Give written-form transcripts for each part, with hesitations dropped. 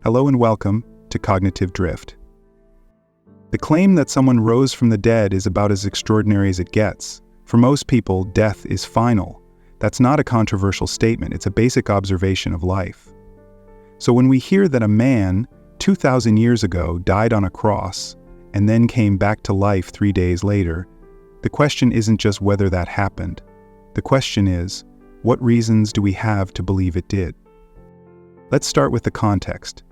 Hello and welcome to Cognitive Drift. The claim that someone rose from the dead is about as extraordinary as it gets. For most people, death is final. That's not a controversial statement, it's a basic observation of life. So when we hear that a man 2,000 years ago died on a cross and then came back to life 3 days later, the question isn't just whether that happened. The question is, what reasons do we have to believe it did? Let's start with the context.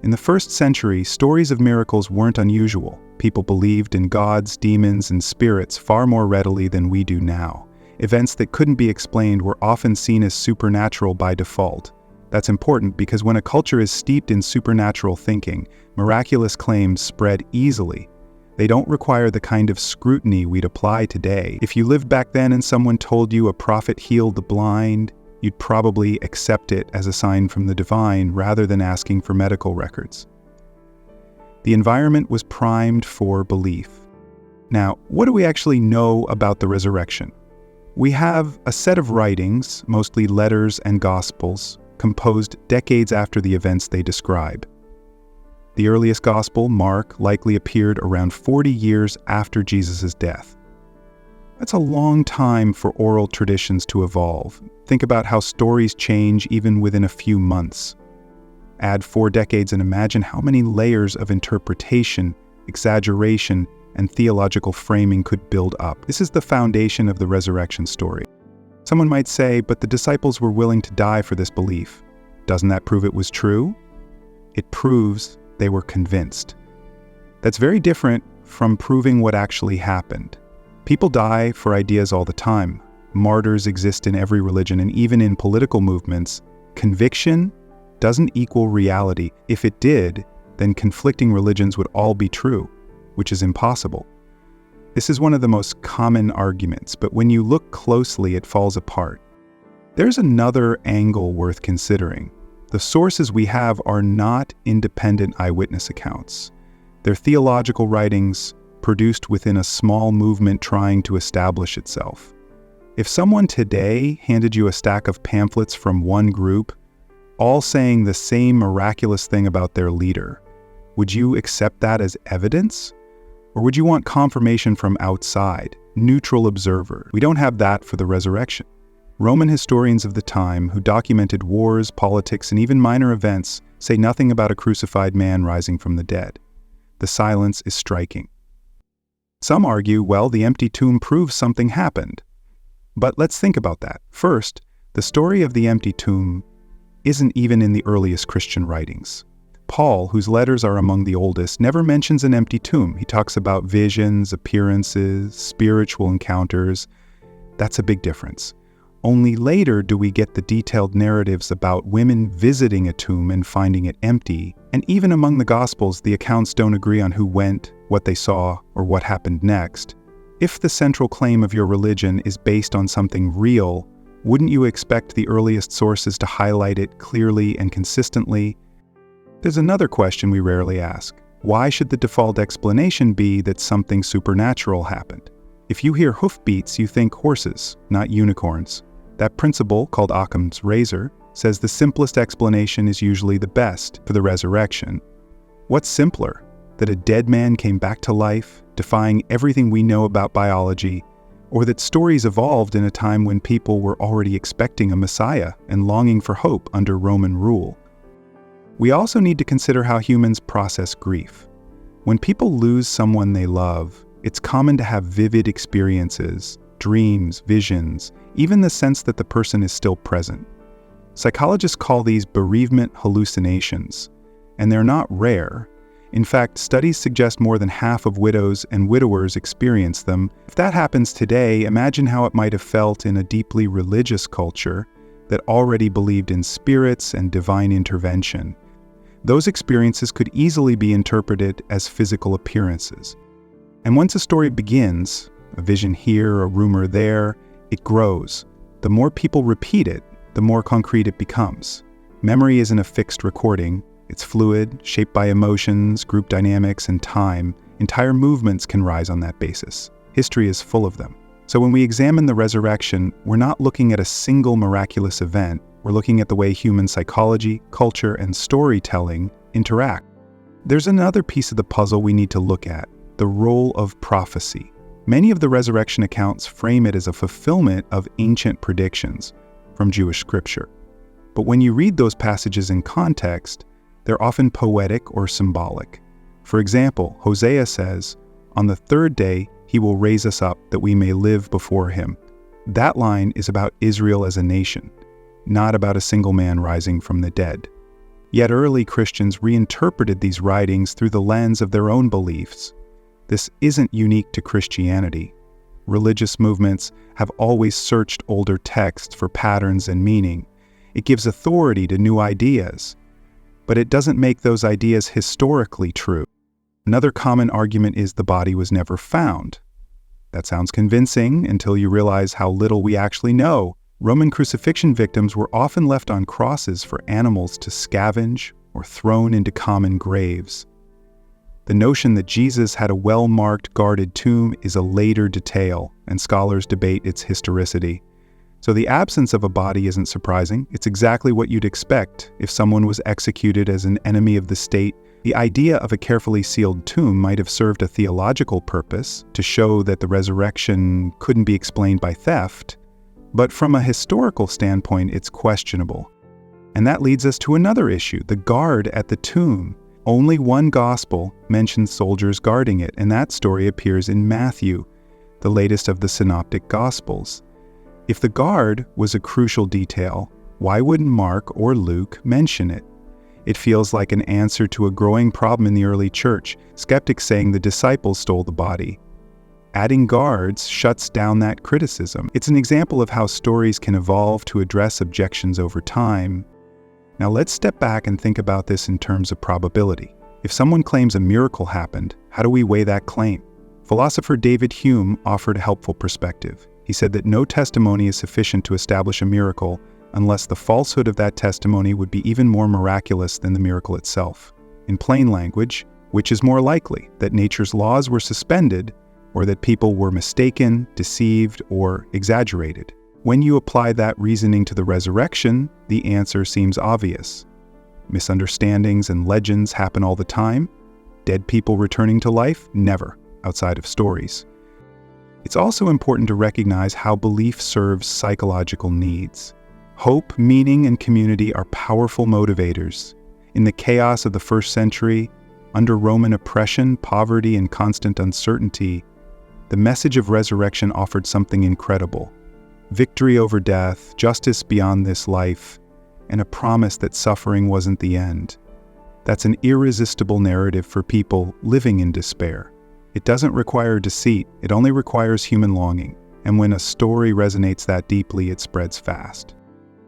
In the first century, stories of miracles weren't unusual. People believed in gods, demons, and spirits far more readily than we do now. Events that couldn't be explained were often seen as supernatural by default. That's important because when a culture is steeped in supernatural thinking, miraculous claims spread easily. They don't require the kind of scrutiny we'd apply today. If you lived back then and someone told you a prophet healed the blind, you'd probably accept it as a sign from the divine rather than asking for medical records. The environment was primed for belief. Now, what do we actually know about the resurrection? We have a set of writings, mostly letters and gospels, composed decades after the events they describe. The earliest gospel, Mark, likely appeared around 40 years after Jesus' death. That's a long time for oral traditions to evolve. Think about how stories change even within a few months. Add 4 decades and imagine how many layers of interpretation, exaggeration, and theological framing could build up. This is the foundation of the resurrection story. Someone might say, but the disciples were willing to die for this belief. Doesn't that prove it was true? It proves they were convinced. That's very different from proving what actually happened. People die for ideas all the time. Martyrs exist in every religion, and even in political movements. Conviction doesn't equal reality. If it did, then conflicting religions would all be true, which is impossible. This is one of the most common arguments, but when you look closely, it falls apart. There's another angle worth considering. The sources we have are not independent eyewitness accounts. They're theological writings produced within a small movement trying to establish itself. If someone today handed you a stack of pamphlets from one group, all saying the same miraculous thing about their leader, would you accept that as evidence? Or would you want confirmation from outside, neutral observer? We don't have that for the resurrection. Roman historians of the time who documented wars, politics, and even minor events say nothing about a crucified man rising from the dead. The silence is striking. Some argue, well, the empty tomb proves something happened. But let's think about that. First, the story of the empty tomb isn't even in the earliest Christian writings. Paul, whose letters are among the oldest, never mentions an empty tomb. He talks about visions, appearances, spiritual encounters. That's a big difference. Only later do we get the detailed narratives about women visiting a tomb and finding it empty, and even among the Gospels, the accounts don't agree on who went, what they saw, or what happened next. If the central claim of your religion is based on something real, wouldn't you expect the earliest sources to highlight it clearly and consistently? There's another question we rarely ask. Why should the default explanation be that something supernatural happened? If you hear hoofbeats, you think horses, not unicorns. That principle, called Occam's razor, says the simplest explanation is usually the best for the resurrection. What's simpler? That a dead man came back to life, defying everything we know about biology, or that stories evolved in a time when people were already expecting a Messiah and longing for hope under Roman rule? We also need to consider how humans process grief. When people lose someone they love, it's common to have vivid experiences, dreams, visions, even the sense that the person is still present. Psychologists call these bereavement hallucinations, and they're not rare. In fact, studies suggest more than half of widows and widowers experience them. If that happens today, imagine how it might have felt in a deeply religious culture that already believed in spirits and divine intervention. Those experiences could easily be interpreted as physical appearances. And once a story begins, a vision here, a rumor there, it grows. The more people repeat it, the more concrete it becomes. Memory isn't a fixed recording. It's fluid, shaped by emotions, group dynamics, and time. Entire movements can rise on that basis. History is full of them. So when we examine the resurrection, we're not looking at a single miraculous event. We're looking at the way human psychology, culture, and storytelling interact. There's another piece of the puzzle we need to look at: the role of prophecy. Many of the resurrection accounts frame it as a fulfillment of ancient predictions from Jewish scripture. But when you read those passages in context, they're often poetic or symbolic. For example, Hosea says, "On the third day he will raise us up that we may live before him." That line is about Israel as a nation, not about a single man rising from the dead. Yet early Christians reinterpreted these writings through the lens of their own beliefs. This isn't unique to Christianity. Religious movements have always searched older texts for patterns and meaning. It gives authority to new ideas, but it doesn't make those ideas historically true. Another common argument is the body was never found. That sounds convincing until you realize how little we actually know. Roman crucifixion victims were often left on crosses for animals to scavenge or thrown into common graves. The notion that Jesus had a well-marked, guarded tomb is a later detail, and scholars debate its historicity. So the absence of a body isn't surprising. It's exactly what you'd expect if someone was executed as an enemy of the state. The idea of a carefully sealed tomb might have served a theological purpose to show that the resurrection couldn't be explained by theft, but from a historical standpoint, it's questionable. And that leads us to another issue: the guard at the tomb. Only one gospel mentions soldiers guarding it, and that story appears in Matthew, the latest of the synoptic gospels. If the guard was a crucial detail, why wouldn't Mark or Luke mention it? It feels like an answer to a growing problem in the early church, skeptics saying the disciples stole the body. Adding guards shuts down that criticism. It's an example of how stories can evolve to address objections over time. Now let's step back and think about this in terms of probability. If someone claims a miracle happened, how do we weigh that claim? Philosopher David Hume offered a helpful perspective. He said that no testimony is sufficient to establish a miracle unless the falsehood of that testimony would be even more miraculous than the miracle itself. In plain language, which is more likely, that nature's laws were suspended, or that people were mistaken, deceived, or exaggerated? When you apply that reasoning to the resurrection, the answer seems obvious. Misunderstandings and legends happen all the time. Dead people returning to life? Never, outside of stories. It's also important to recognize how belief serves psychological needs. Hope, meaning, and community are powerful motivators. In the chaos of the first century, under Roman oppression, poverty, and constant uncertainty, the message of resurrection offered something incredible: victory over death, justice beyond this life, and a promise that suffering wasn't the end. That's an irresistible narrative for people living in despair. It doesn't require deceit, it only requires human longing. And when a story resonates that deeply, it spreads fast.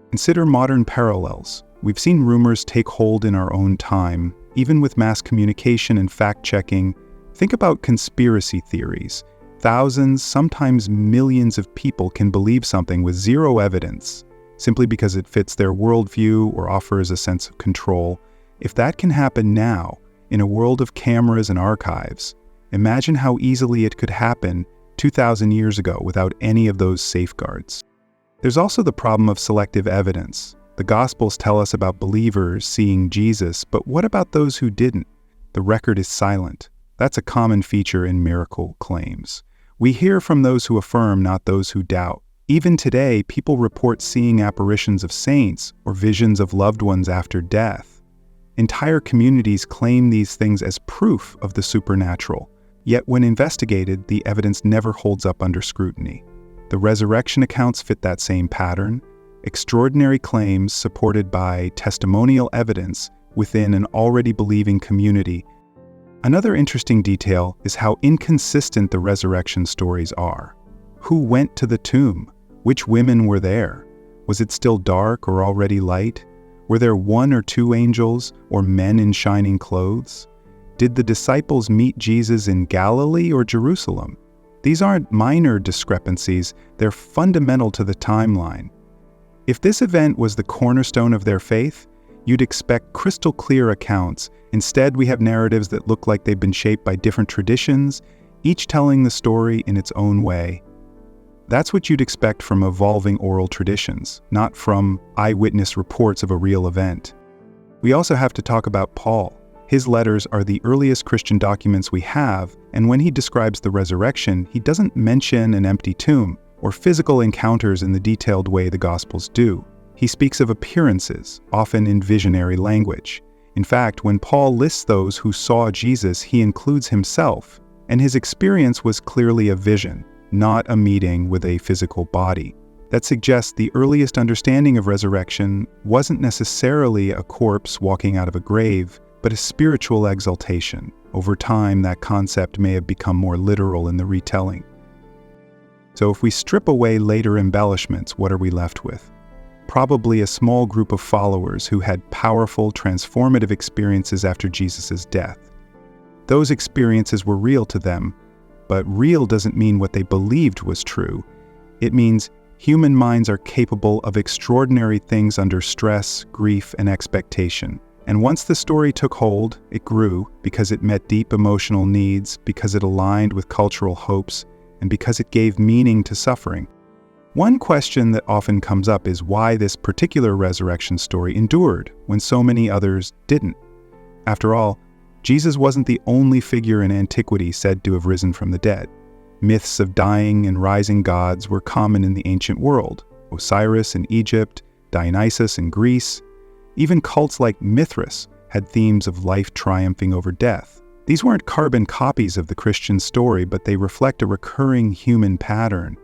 Consider modern parallels. We've seen rumors take hold in our own time, even with mass communication and fact-checking. Think about conspiracy theories. Thousands, sometimes millions of people can believe something with zero evidence, simply because it fits their worldview or offers a sense of control. If that can happen now, in a world of cameras and archives, imagine how easily it could happen 2,000 years ago without any of those safeguards. There's also the problem of selective evidence. The Gospels tell us about believers seeing Jesus, but what about those who didn't? The record is silent. That's a common feature in miracle claims. We hear from those who affirm, not those who doubt. Even today, people report seeing apparitions of saints or visions of loved ones after death. Entire communities claim these things as proof of the supernatural. Yet when investigated, the evidence never holds up under scrutiny. The resurrection accounts fit that same pattern: extraordinary claims supported by testimonial evidence within an already believing community. Another interesting detail is how inconsistent the resurrection stories are. Who went to the tomb? Which women were there? Was it still dark or already light? Were there one or two angels or men in shining clothes? Did the disciples meet Jesus in Galilee or Jerusalem? These aren't minor discrepancies, they're fundamental to the timeline. If this event was the cornerstone of their faith, you'd expect crystal clear accounts. Instead, we have narratives that look like they've been shaped by different traditions, each telling the story in its own way. That's what you'd expect from evolving oral traditions, not from eyewitness reports of a real event. We also have to talk about Paul. His letters are the earliest Christian documents we have, and when he describes the resurrection, he doesn't mention an empty tomb or physical encounters in the detailed way the Gospels do. He speaks of appearances, often in visionary language. In fact, when Paul lists those who saw Jesus, he includes himself, and his experience was clearly a vision, not a meeting with a physical body. That suggests the earliest understanding of resurrection wasn't necessarily a corpse walking out of a grave, but a spiritual exaltation. Over time, that concept may have become more literal in the retelling. So if we strip away later embellishments, what are we left with? Probably a small group of followers who had powerful, transformative experiences after Jesus' death. Those experiences were real to them, but real doesn't mean what they believed was true. It means human minds are capable of extraordinary things under stress, grief, and expectation. And once the story took hold, it grew because it met deep emotional needs, because it aligned with cultural hopes, and because it gave meaning to suffering. One question that often comes up is why this particular resurrection story endured when so many others didn't. After all, Jesus wasn't the only figure in antiquity said to have risen from the dead. Myths of dying and rising gods were common in the ancient world. Osiris in Egypt, Dionysus in Greece. Even cults like Mithras had themes of life triumphing over death. These weren't carbon copies of the Christian story, but they reflect a recurring human pattern.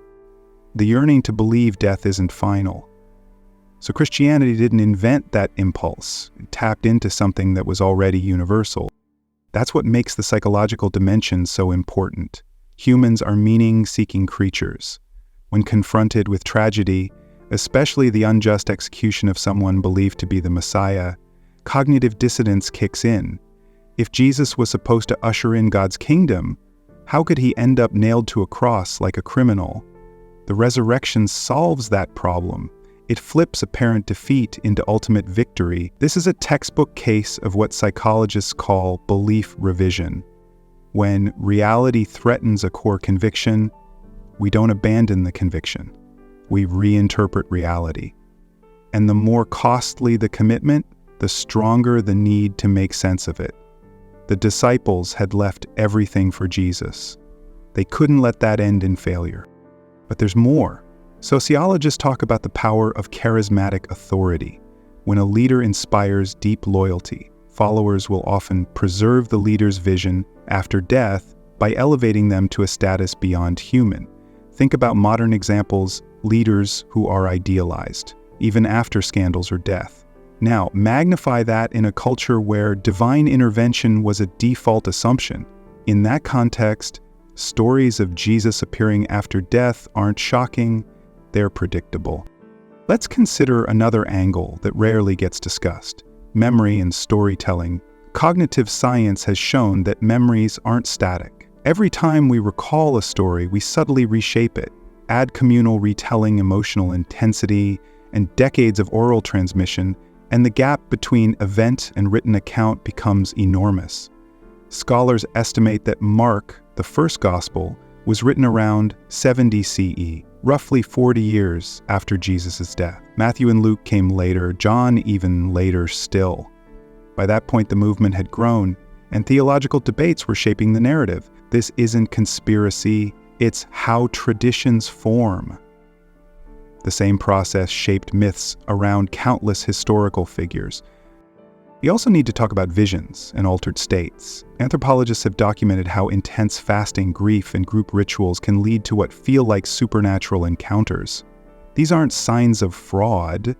The yearning to believe death isn't final. So Christianity didn't invent that impulse. It tapped into something that was already universal. That's what makes the psychological dimension so important. Humans are meaning-seeking creatures. When confronted with tragedy, especially the unjust execution of someone believed to be the Messiah, cognitive dissonance kicks in. If Jesus was supposed to usher in God's kingdom, how could he end up nailed to a cross like a criminal? The resurrection solves that problem. It flips apparent defeat into ultimate victory. This is a textbook case of what psychologists call belief revision. When reality threatens a core conviction, we don't abandon the conviction. We reinterpret reality. And the more costly the commitment, the stronger the need to make sense of it. The disciples had left everything for Jesus. They couldn't let that end in failure. But there's more. Sociologists talk about the power of charismatic authority. When a leader inspires deep loyalty, followers will often preserve the leader's vision after death by elevating them to a status beyond human. Think about modern examples, leaders who are idealized, even after scandals or death. Now, magnify that in a culture where divine intervention was a default assumption. In that context, stories of Jesus appearing after death aren't shocking, they're predictable. Let's consider another angle that rarely gets discussed: memory and storytelling. Cognitive science has shown that memories aren't static. Every time we recall a story, we subtly reshape it, add communal retelling, emotional intensity, and decades of oral transmission, and the gap between event and written account becomes enormous. Scholars estimate that Mark, the first gospel, was written around 70 CE, roughly 40 years after Jesus' death. Matthew and Luke came later, John even later still. By that point, the movement had grown, and theological debates were shaping the narrative. This isn't conspiracy, it's how traditions form. The same process shaped myths around countless historical figures. We also need to talk about visions and altered states. Anthropologists have documented how intense fasting, grief, and group rituals can lead to what feel like supernatural encounters. These aren't signs of fraud,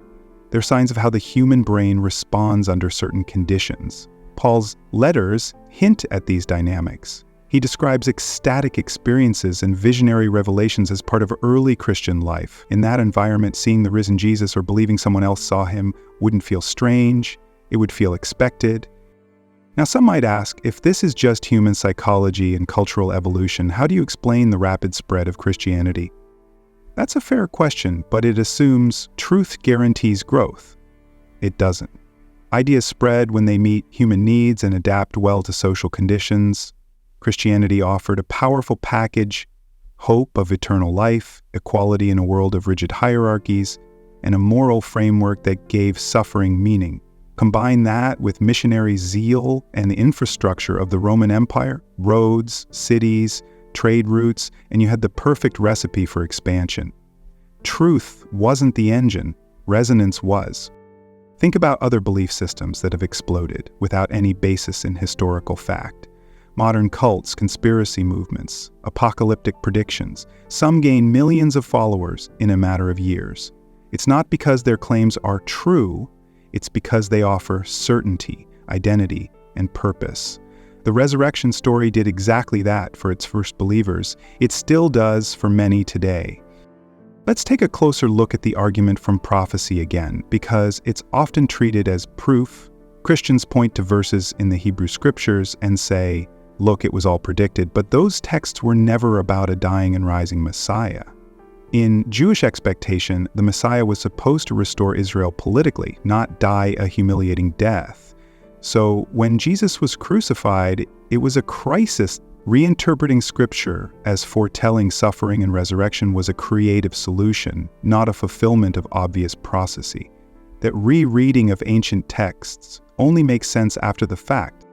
they're signs of how the human brain responds under certain conditions. Paul's letters hint at these dynamics. He describes ecstatic experiences and visionary revelations as part of early Christian life. In that environment, seeing the risen Jesus or believing someone else saw him wouldn't feel strange. It would feel expected. Now, some might ask, if this is just human psychology and cultural evolution, how do you explain the rapid spread of Christianity? That's a fair question, but it assumes truth guarantees growth. It doesn't. Ideas spread when they meet human needs and adapt well to social conditions. Christianity offered a powerful package: hope of eternal life, equality in a world of rigid hierarchies, and a moral framework that gave suffering meaning. Combine that with missionary zeal and the infrastructure of the Roman Empire, roads, cities, trade routes, and you had the perfect recipe for expansion. Truth wasn't the engine, resonance was. Think about other belief systems that have exploded without any basis in historical fact. Modern cults, conspiracy movements, apocalyptic predictions. Some gain millions of followers in a matter of years. It's not because their claims are true, it's because they offer certainty, identity, and purpose. The resurrection story did exactly that for its first believers. It still does for many today. Let's take a closer look at the argument from prophecy again, because it's often treated as proof. Christians point to verses in the Hebrew Scriptures and say, look, it was all predicted, but those texts were never about a dying and rising Messiah. In Jewish expectation, the Messiah was supposed to restore Israel politically, not die a humiliating death. So when Jesus was crucified, it was a crisis. Reinterpreting Scripture as foretelling suffering and resurrection was a creative solution, not a fulfillment of obvious prophecy. That rereading of ancient texts only makes sense after the fact.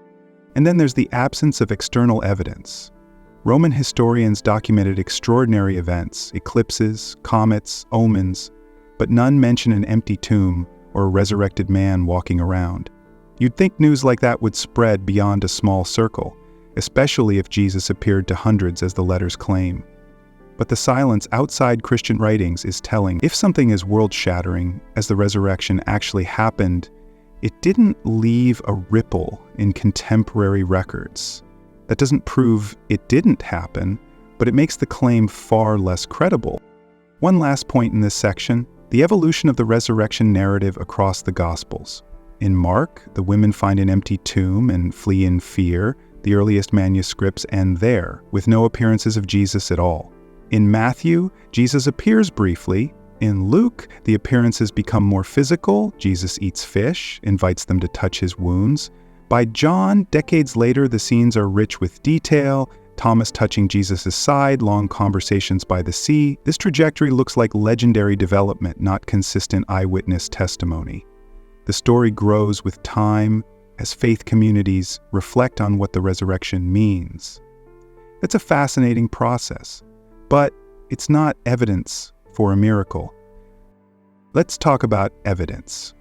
And then there's the absence of external evidence. Roman historians documented extraordinary events, eclipses, comets, omens, but none mention an empty tomb or a resurrected man walking around. You'd think news like that would spread beyond a small circle, especially if Jesus appeared to hundreds as the letters claim. But the silence outside Christian writings is telling. If something is world-shattering, as the resurrection actually happened, it didn't leave a ripple in contemporary records. That doesn't prove it didn't happen, but it makes the claim far less credible. One last point in this section, the evolution of the resurrection narrative across the Gospels. In Mark, the women find an empty tomb and flee in fear. The earliest manuscripts end there, with no appearances of Jesus at all. In Matthew, Jesus appears briefly. In Luke, the appearances become more physical. Jesus eats fish, invites them to touch his wounds. By John, decades later, the scenes are rich with detail. Thomas touching Jesus' side, long conversations by the sea. This trajectory looks like legendary development, not consistent eyewitness testimony. The story grows with time as faith communities reflect on what the resurrection means. It's a fascinating process, but it's not evidence for a miracle. Let's talk about evidence.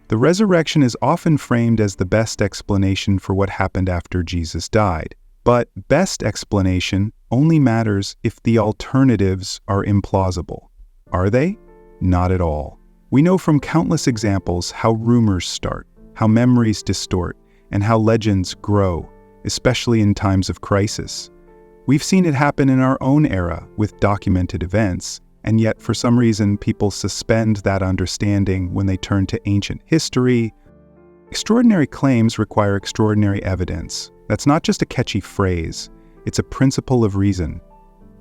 The resurrection is often framed as the best explanation for what happened after Jesus died. But best explanation only matters if the alternatives are implausible. Are they? Not at all. We know from countless examples how rumors start, how memories distort, and how legends grow, especially in times of crisis. We've seen it happen in our own era with documented events, and yet for some reason people suspend that understanding when they turn to ancient history. Extraordinary claims require extraordinary evidence. That's not just a catchy phrase, it's a principle of reason.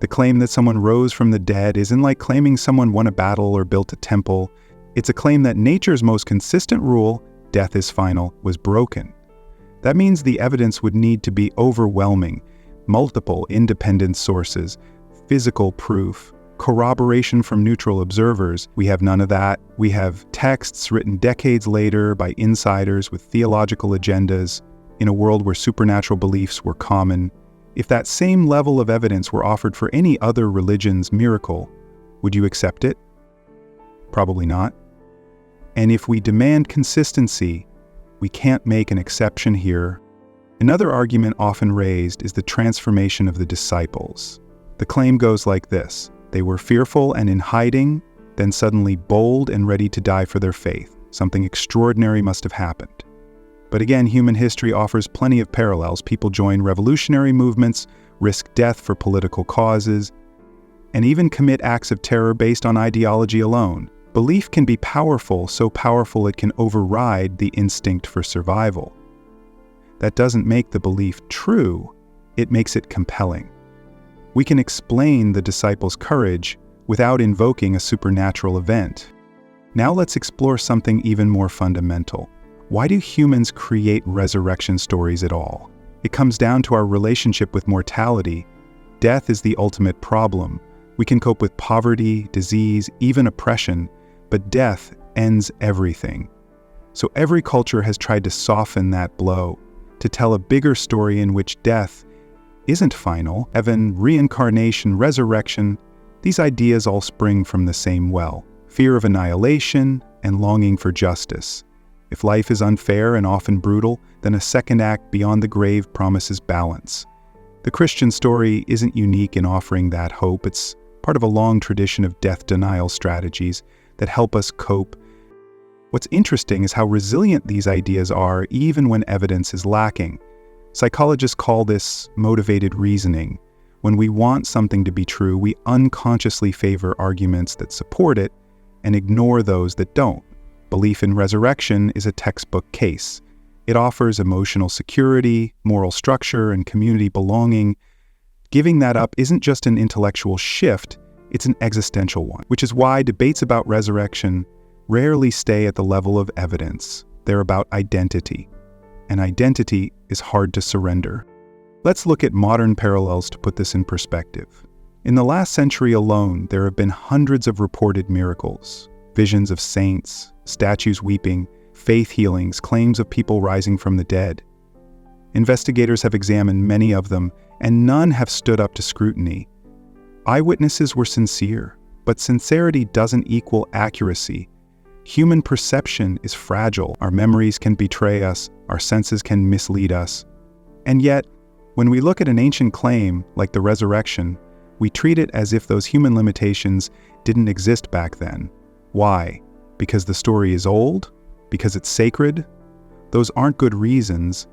The claim that someone rose from the dead isn't like claiming someone won a battle or built a temple. It's a claim that nature's most consistent rule, death is final, was broken. That means the evidence would need to be overwhelming, multiple independent sources, physical proof, corroboration from neutral observers. We have none of that. We have texts written decades later by insiders with theological agendas in a world where supernatural beliefs were common. If that same level of evidence were offered for any other religion's miracle, would you accept it? Probably not. And if we demand consistency, we can't make an exception here. Another argument often raised is the transformation of the disciples. The claim goes like this: they were fearful and in hiding, then suddenly bold and ready to die for their faith. Something extraordinary must have happened. But again, human history offers plenty of parallels. People join revolutionary movements, risk death for political causes, and even commit acts of terror based on ideology alone. Belief can be powerful, so powerful it can override the instinct for survival. That doesn't make the belief true, it makes it compelling. We can explain the disciples' courage without invoking a supernatural event. Now let's explore something even more fundamental. Why do humans create resurrection stories at all? It comes down to our relationship with mortality. Death is the ultimate problem. We can cope with poverty, disease, even oppression, but death ends everything. So every culture has tried to soften that blow, to tell a bigger story in which death isn't final. Heaven, reincarnation, resurrection, these ideas all spring from the same well: fear of annihilation and longing for justice. If life is unfair and often brutal, then a second act beyond the grave promises balance. The Christian story isn't unique in offering that hope. It's part of a long tradition of death denial strategies that help us cope. What's interesting is how resilient these ideas are even when evidence is lacking. Psychologists call this motivated reasoning. When we want something to be true, we unconsciously favor arguments that support it and ignore those that don't. Belief in resurrection is a textbook case. It offers emotional security, moral structure, and community belonging. Giving that up isn't just an intellectual shift, it's an existential one, which is why debates about resurrection rarely stay at the level of evidence. They're about identity, and identity is hard to surrender. Let's look at modern parallels to put this in perspective. In the last century alone, there have been hundreds of reported miracles, visions of saints, statues weeping, faith healings, claims of people rising from the dead. Investigators have examined many of them, and none have stood up to scrutiny. Eyewitnesses were sincere, but sincerity doesn't equal accuracy. Human perception is fragile. Our memories can betray us, our senses can mislead us. And yet, when we look at an ancient claim, like the resurrection, we treat it as if those human limitations didn't exist back then. Why? Because the story is old? Because it's sacred? Those aren't good reasons.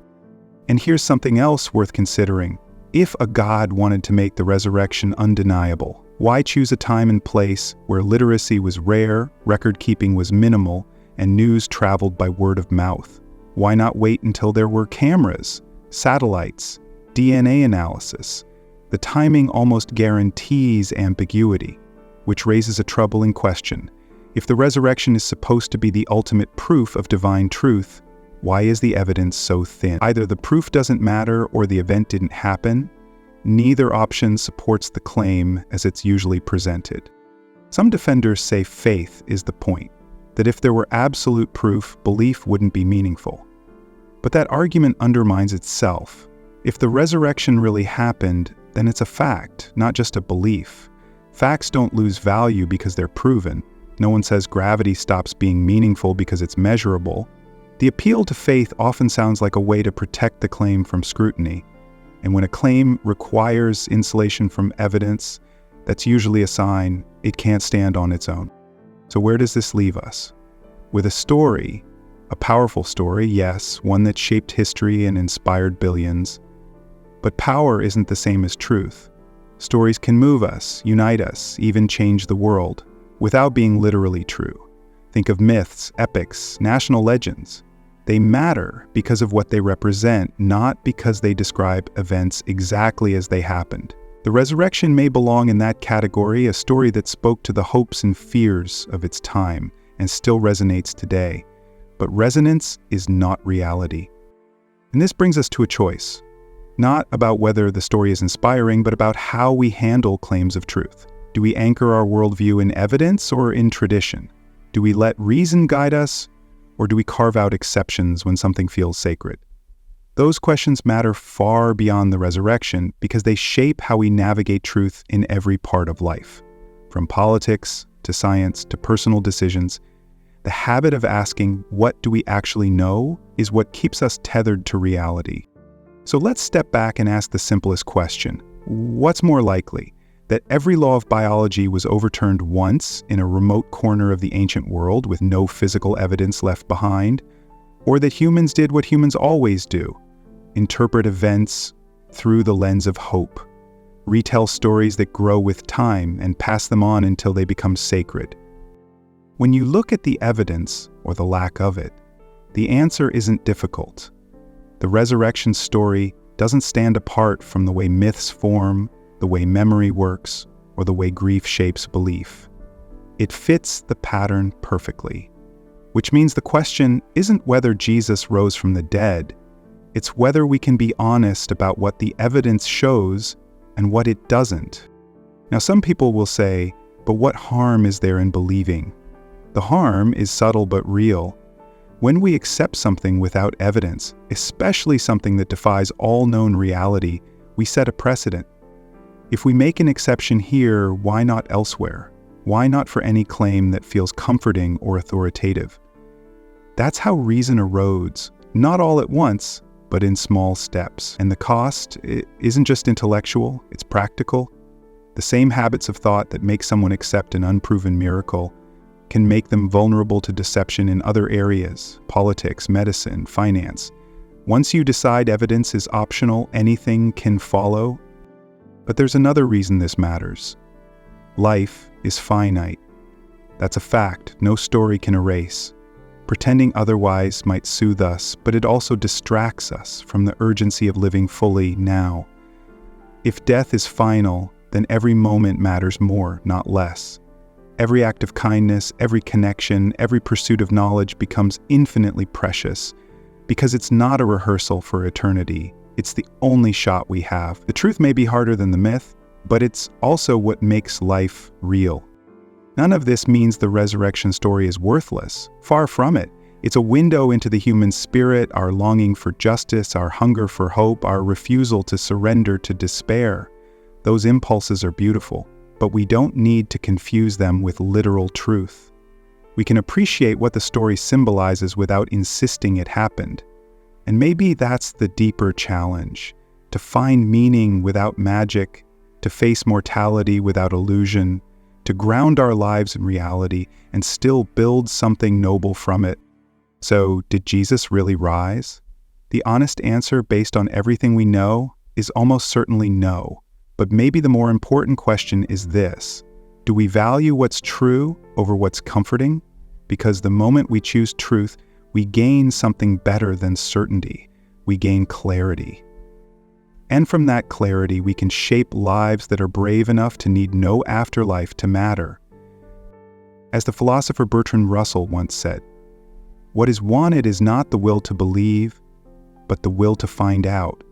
And here's something else worth considering. If a God wanted to make the resurrection undeniable, why choose a time and place where literacy was rare, record-keeping was minimal, and news traveled by word of mouth? Why not wait until there were cameras, satellites, DNA analysis? The timing almost guarantees ambiguity, which raises a troubling question. If the resurrection is supposed to be the ultimate proof of divine truth, why is the evidence so thin? Either the proof doesn't matter or the event didn't happen. Neither option supports the claim as it's usually presented. Some defenders say faith is the point, that if there were absolute proof, belief wouldn't be meaningful. But that argument undermines itself. If the resurrection really happened, then it's a fact, not just a belief. Facts don't lose value because they're proven. No one says gravity stops being meaningful because it's measurable. The appeal to faith often sounds like a way to protect the claim from scrutiny. And when a claim requires insulation from evidence, that's usually a sign it can't stand on its own. So where does this leave us? With a story, a powerful story, yes, one that shaped history and inspired billions. But power isn't the same as truth. Stories can move us, unite us, even change the world, without being literally true. Think of myths, epics, national legends. They matter because of what they represent, not because they describe events exactly as they happened. The resurrection may belong in that category, a story that spoke to the hopes and fears of its time and still resonates today. But resonance is not reality. And this brings us to a choice, not about whether the story is inspiring, but about how we handle claims of truth. Do we anchor our worldview in evidence or in tradition? Do we let reason guide us, or do we carve out exceptions when something feels sacred? Those questions matter far beyond the resurrection because they shape how we navigate truth in every part of life. From politics to science to personal decisions, the habit of asking, what do we actually know, is what keeps us tethered to reality. So let's step back and ask the simplest question. What's more likely? That every law of biology was overturned once in a remote corner of the ancient world with no physical evidence left behind, or that humans did what humans always do, interpret events through the lens of hope, retell stories that grow with time and pass them on until they become sacred. When you look at the evidence, or the lack of it, the answer isn't difficult. The resurrection story doesn't stand apart from the way myths form, the way memory works, or the way grief shapes belief. It fits the pattern perfectly, which means the question isn't whether Jesus rose from the dead, it's whether we can be honest about what the evidence shows and what it doesn't. Now, some people will say, but what harm is there in believing? The harm is subtle but real. When we accept something without evidence, especially something that defies all known reality, we set a precedent. If we make an exception here, why not elsewhere? Why not for any claim that feels comforting or authoritative? That's how reason erodes, not all at once, but in small steps. And the cost isn't just intellectual, it's practical. The same habits of thought that make someone accept an unproven miracle can make them vulnerable to deception in other areas: politics, medicine, finance. Once you decide evidence is optional, anything can follow. But there's another reason this matters. Life is finite. That's a fact no story can erase. Pretending otherwise might soothe us, but it also distracts us from the urgency of living fully now. If death is final, then every moment matters more, not less. Every act of kindness, every connection, every pursuit of knowledge becomes infinitely precious, because it's not a rehearsal for eternity. It's the only shot we have. The truth may be harder than the myth, but it's also what makes life real. None of this means the resurrection story is worthless. Far from it. It's a window into the human spirit, our longing for justice, our hunger for hope, our refusal to surrender to despair. Those impulses are beautiful, but we don't need to confuse them with literal truth. We can appreciate what the story symbolizes without insisting it happened. And maybe that's the deeper challenge: to find meaning without magic, to face mortality without illusion, to ground our lives in reality and still build something noble from it. So, did Jesus really rise? The honest answer, based on everything we know, is almost certainly no. But maybe the more important question is this: do we value what's true over what's comforting? Because the moment we choose truth, we gain something better than certainty. We gain clarity. And from that clarity, we can shape lives that are brave enough to need no afterlife to matter. As the philosopher Bertrand Russell once said, "What is wanted is not the will to believe, but the will to find out."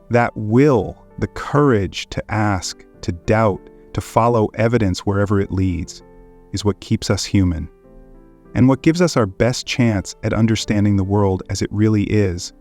That will, the courage to ask, to doubt, to follow evidence wherever it leads, is what keeps us human, and what gives us our best chance at understanding the world as it really is,